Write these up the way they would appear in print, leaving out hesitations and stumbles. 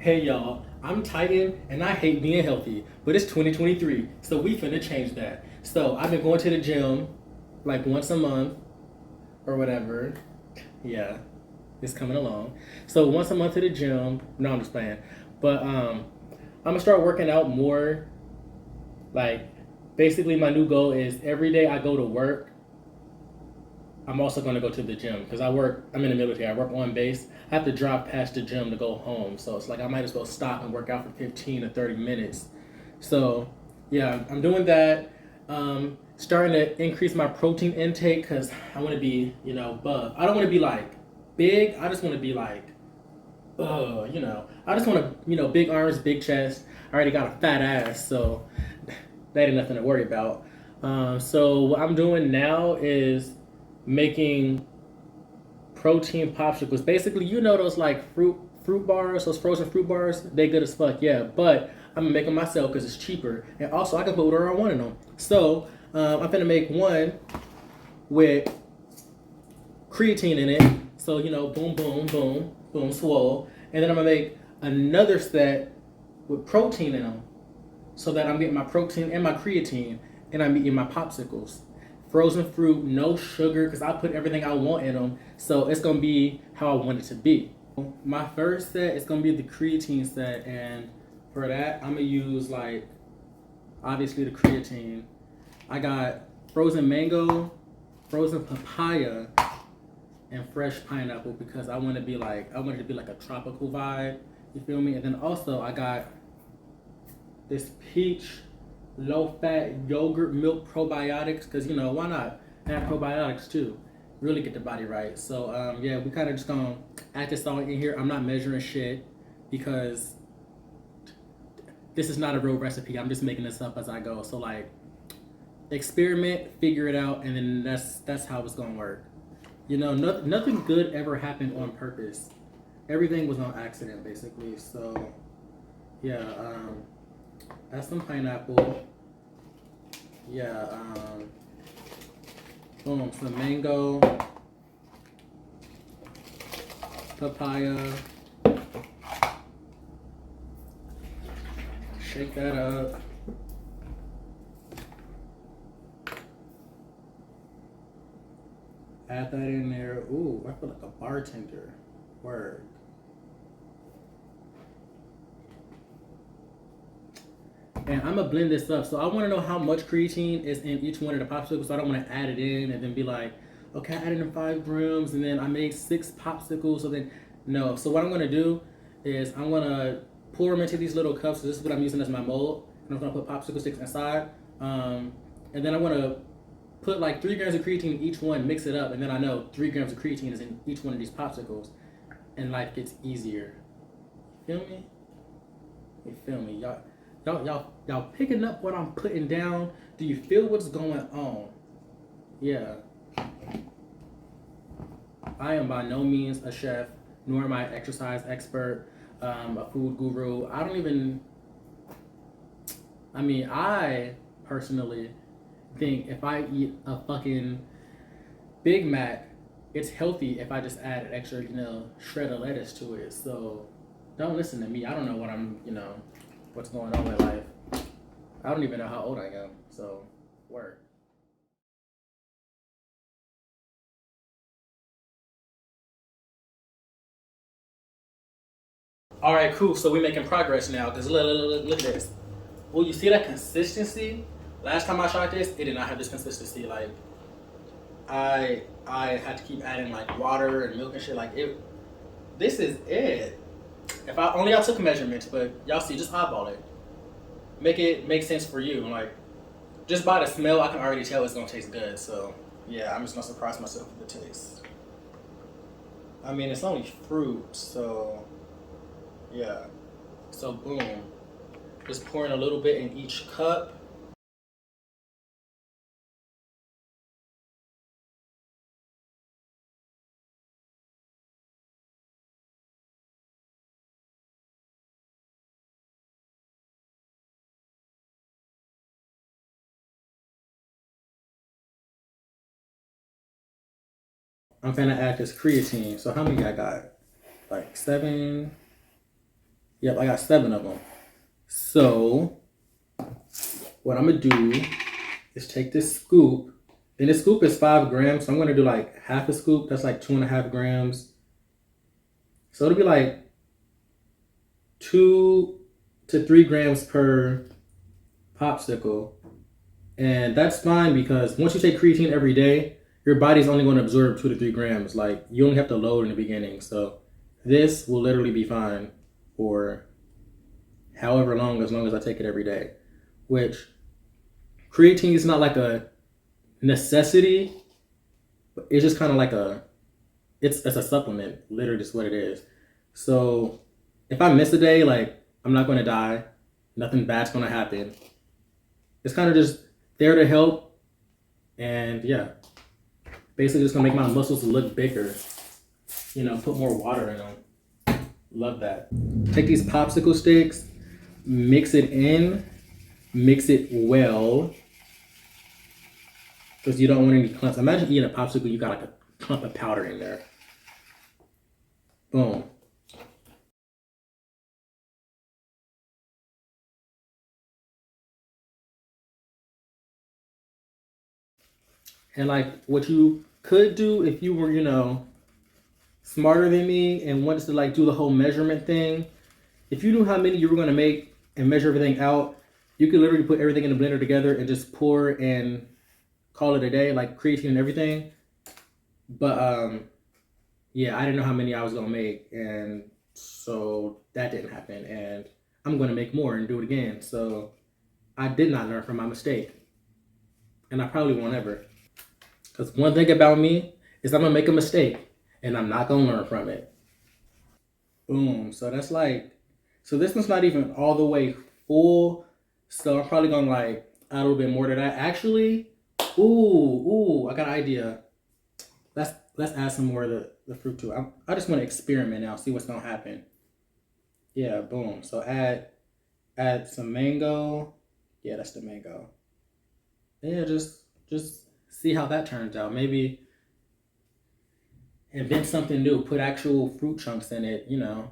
Hey y'all, I'm Titan and I hate being healthy, but it's 2023, so we finna change that. So I've been going to the gym like once a month or whatever. Yeah, it's coming along. So once a month to the gym. No, I'm just playing. But I'm gonna start working out more. Like basically my new goal is every day I go to work, I'm also going to go to the gym because I'm in the military. I work on base. I have to drive past the gym to go home. So it's like I might as well stop and work out for 15 to 30 minutes. So yeah, I'm doing that. Starting to increase my protein intake because I want to be, buff. I don't want to be like big. I just want to be like, I just want to, big arms, big chest. I already got a fat ass, so that ain't nothing to worry about. So what I'm doing now is making protein popsicles. Basically, those like fruit bars, those frozen fruit bars. They good as fuck, yeah. But I'm gonna make them myself because it's cheaper, and also I can put whatever I want in them. So I'm gonna make one with creatine in it. So boom, boom, boom, boom, swole. And then I'm gonna make another set with protein in them, so that I'm getting my protein and my creatine, and I'm eating my popsicles. Frozen fruit, no sugar, because I put everything I want in them, so it's gonna be how I want it to be. My first set is gonna be the creatine set, and for that, I'm gonna use like obviously the creatine. I got frozen mango, frozen papaya, and fresh pineapple because I want it to be like a tropical vibe. You feel me? And then also I got this peach low fat yogurt milk probiotics because why not add probiotics too, really get the body right. So yeah, we kind of just gonna add this all in here. I'm not measuring shit because this is not a real recipe. I'm just making this up as I go. So like experiment, figure it out, and then that's how it's gonna work. Nothing good ever happened on purpose. Everything was on accident basically. So yeah, add some pineapple. Yeah, boom, some mango, papaya. Shake that up. Add that in there. Ooh, I feel like a bartender. Word. And I'm gonna blend this up. So I want to know how much creatine is in each one of the popsicles. So I don't want to add it in and then be like, okay, I added in 5 grams and then I made 6 popsicles. So then, no. So what I'm gonna do is I'm gonna pour them into these little cups. So this is what I'm using as my mold. And I'm gonna put popsicle sticks inside. And then I'm gonna put like 3 grams of creatine in each one, mix it up, and then I know 3 grams of creatine is in each one of these popsicles, and life gets easier. You feel me? You feel me? Y'all picking up what I'm putting down? Do you feel what's going on? Yeah. I am by no means a chef, nor am I an exercise expert, a food guru. I personally think if I eat a fucking Big Mac, it's healthy if I just add an extra, shred of lettuce to it. So don't listen to me. I don't know what's going on in life. I don't even know how old I am. So, work. All right, cool. So we're making progress now. Cause look at this. Well, you see that consistency? Last time I tried this, it did not have this consistency. Like I had to keep adding like water and milk and shit. Like it. This is it. If I only I took measurements, but y'all see, just eyeball it. Make it make sense for you. Like just by the smell, I can already tell it's gonna taste good. So yeah, I'm just gonna surprise myself with the taste. I mean, it's only fruit, so yeah. So boom, just pouring a little bit in each cup. I'm gonna add this creatine. So how many I got? Like 7. Yep, I got 7 of them. So what I'm gonna do is take this scoop, and this scoop is 5 grams, so I'm gonna do like half a scoop. That's like 2.5 grams. So it'll be like 2 to 3 grams per popsicle. And that's fine because once you take creatine every day, your body's only going to absorb 2 to 3 grams. Like, you only have to load in the beginning. So this will literally be fine for however long, as I take it every day. Which, creatine is not like a necessity, but it's just kind of like it's a supplement. Literally just what it is. So if I miss a day, like, I'm not going to die. Nothing bad's going to happen. It's kind of just there to help. And yeah, basically just going to make my muscles look bigger. You know, put more water in them. Love that. Take these popsicle sticks, mix it in, mix it well. Because you don't want any clumps. Imagine eating a popsicle, you got like a clump of powder in there. Boom. And like what you could do if you were, you know, smarter than me and wanted to like do the whole measurement thing, if you knew how many you were going to make and measure everything out, you could literally put everything in the blender together and just pour and call it a day, like creatine and everything. But yeah, I didn't know how many I was going to make, and so that didn't happen. And I'm going to make more and do it again. So I did not learn from my mistake, and I probably won't ever. Because one thing about me is I'm going to make a mistake and I'm not going to learn from it. Boom. So that's like, so this one's not even all the way full. So I'm probably going to like add a little bit more to that. Actually, I got an idea. Let's add some more of the fruit to it. I just want to experiment now, see what's going to happen. Yeah, boom. So add some mango. Yeah, that's the mango. Yeah, just see how that turns out. Maybe invent something new. Put actual fruit chunks in it. You know,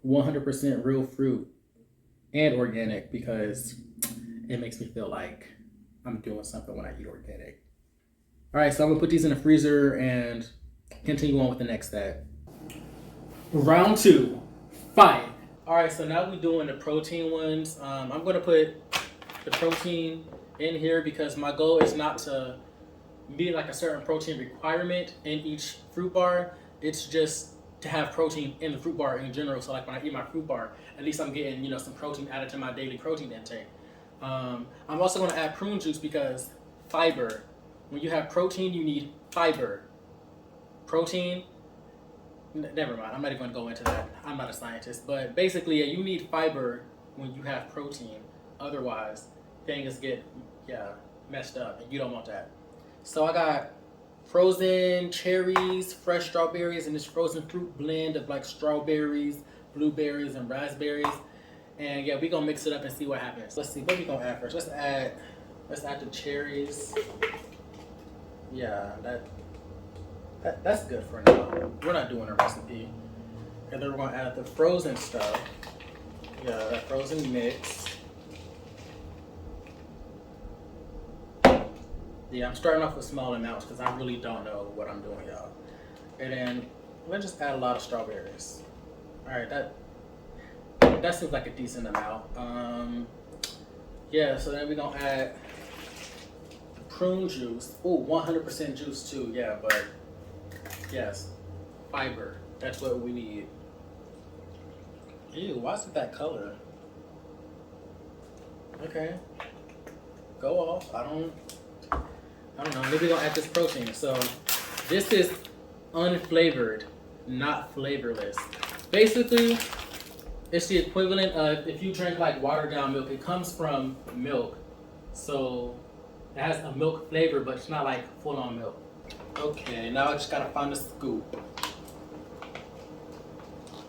100% real fruit and organic, because it makes me feel like I'm doing something when I eat organic. All right, so I'm gonna put these in the freezer and continue on with the next step. Round 2, fight. All right, so now we're doing the protein ones. I'm gonna put the protein in here because my goal is not to meet like a certain protein requirement in each fruit bar. It's just to have protein in the fruit bar in general. So like when I eat my fruit bar, at least I'm getting, you know, some protein added to my daily protein intake. I'm also going to add prune juice because fiber. When you have protein, you need fiber. Protein. Never mind. I'm not even going to go into that. I'm not a scientist, but basically, yeah, you need fiber when you have protein. Otherwise, things get messed up, and you don't want that. So I got frozen cherries, fresh strawberries, and this frozen fruit blend of like strawberries, blueberries, and raspberries. And yeah, we're gonna mix it up and see what happens. Let's see, what we gonna add first? Let's add the cherries. Yeah, that's good for now. We're not doing a recipe. And then we're gonna add the frozen stuff. Yeah, that frozen mix. Yeah, I'm starting off with small amounts because I really don't know what I'm doing, y'all. And then let's just add a lot of strawberries. All right, that seems like a decent amount. Yeah, so then we're gonna add prune juice. Oh, 100% juice too. Yeah, but yes, fiber. That's what we need. Ew, why is it that color? Okay, go off. I don't know. Maybe we're gonna add this protein. So this is unflavored, not flavorless. Basically, it's the equivalent of if you drink like watered down milk. It comes from milk, so it has a milk flavor, but it's not like full on milk. Okay, now I just gotta find a scoop.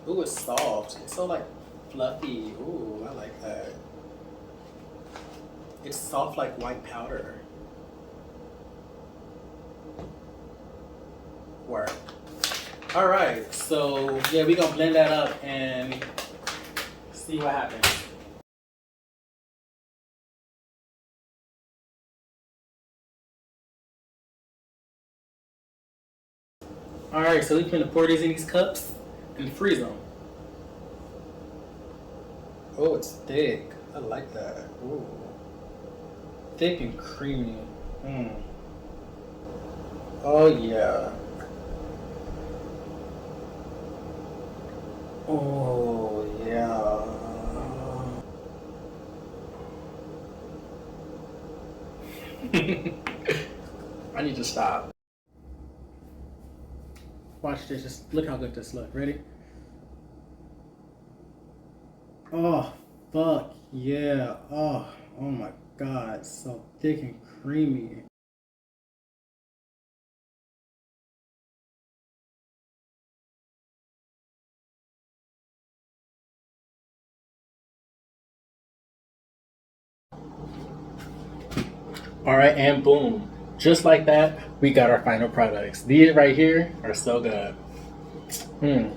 Ooh, it's soft. It's so like fluffy. Ooh, I like that. It's soft like white powder. Work. All right, so yeah, we gonna blend that up and see what happens. All right, so we can pour these in these cups and freeze them. Oh, it's thick. I like that. Ooh. Thick and creamy. Mm. Oh, yeah. Oh, yeah. I need to stop. Watch this. Just look how good this looks. Ready? Oh, fuck. Yeah. Oh my God. So thick and creamy. All right, and boom. Just like that, we got our final products. These right here are so good. Hmm.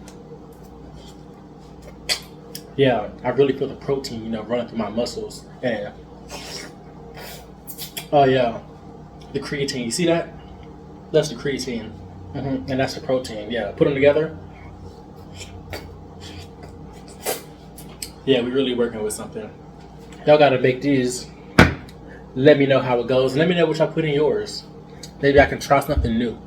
Yeah, I really feel the protein, running through my muscles. And oh yeah, the creatine. You see that? That's the creatine, and that's the protein. Yeah, put them together. Yeah, we really working with something. Y'all gotta make these. Let me know how it goes. Let me know what y'all put in yours. Maybe I can try something new.